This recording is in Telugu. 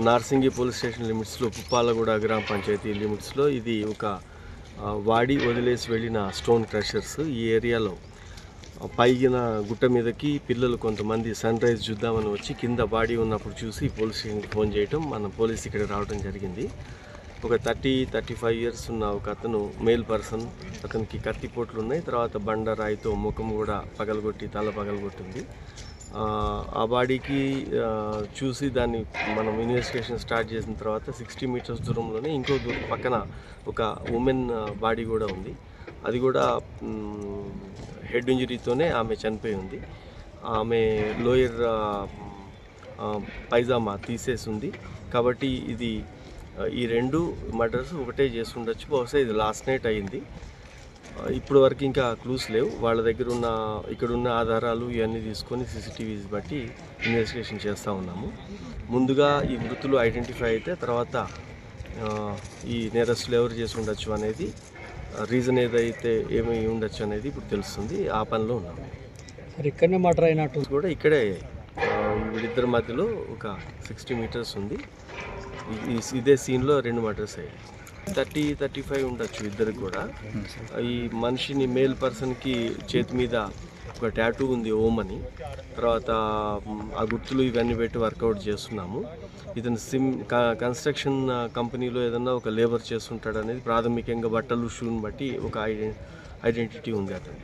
నార్సింగి పోలీస్ స్టేషన్ లిమిట్స్లో పుప్పాలగూడ గ్రామ పంచాయతీ లిమిట్స్లో ఇది ఒక వాడి వదిలేసి వెళ్ళిన స్టోన్ క్రషర్స్. ఈ ఏరియాలో పైన గుట్ట మీదకి పిల్లలు కొంతమంది సన్ రైజ్ చూద్దామని వచ్చి కింద బాడీ ఉన్నప్పుడు చూసి పోలీస్ స్టేషన్కి ఫోన్ చేయటం, మన పోలీస్ ఇక్కడ రావడం జరిగింది. ఒక 30-35 ఇయర్స్ ఉన్న ఒక అతను మేల్ పర్సన్, అతనికి కత్తిపోట్లు ఉన్నాయి. తర్వాత బండరాయితో ముఖం కూడా పగలగొట్టి తల పగలగొట్టింది. ఆ బాడీకి చూసి దాన్ని మనం ఇన్వెస్టిగేషన్ స్టార్ట్ చేసిన తర్వాత 60 మీటర్స్ దూరంలోనే ఇంకో పక్కన ఒక ఉమెన్ బాడీ కూడా ఉంది. అది కూడా హెడ్ ఇంజరీతోనే ఆమె చనిపోయి ఉంది. ఆమె లోయర్ పైజామా తీసేసి ఉంది. కాబట్టి ఇది ఈ రెండు మర్డర్స్ ఒకటే చేసి ఉండొచ్చు. బహుశా ఇది లాస్ట్ నైట్ అయింది. ఇప్పుడు వరకు ఇంకా క్లూస్ లేవు. వాళ్ళ దగ్గర ఉన్న ఇక్కడున్న ఆధారాలు ఇవన్నీ తీసుకొని సీసీటీవీస్ బట్టి ఇన్వెస్టిగేషన్ చేస్తూ ఉన్నాము. ముందుగా ఈ మృతులు ఐడెంటిఫై అయితే తర్వాత ఈ నేరస్తులు ఎవరు చేసి ఉండొచ్చు అనేది, రీజన్ ఏదైతే ఏమి ఉండొచ్చు అనేది ఇప్పుడు తెలుస్తుంది. ఆ పనిలో ఉన్నాము. ఇక్కడనే మర్డర్ అయినట్టు కూడా ఇక్కడే వీళ్ళిద్దరి మధ్యలో ఒక 60 మీటర్స్ ఉంది. ఇదే సీన్లో 2 మర్డర్స్ అయ్యాయి. 30-35 ఉండొచ్చు ఇద్దరికి కూడా. ఈ మనిషిని మేల్ పర్సన్కి చేతి మీద ఒక టాటూ ఉంది, ఓం అని. తర్వాత ఆ గుర్తులు ఇవన్నీ పెట్టి వర్కౌట్ చేస్తున్నాము. ఇతను కన్స్ట్రక్షన్ కంపెనీలో ఏదన్నా ఒక లేబర్ చేస్తుంటాడు అనేది ప్రాథమికంగా బట్టలు షూని బట్టి ఒక ఐడెంటిటీ ఉంది అతను.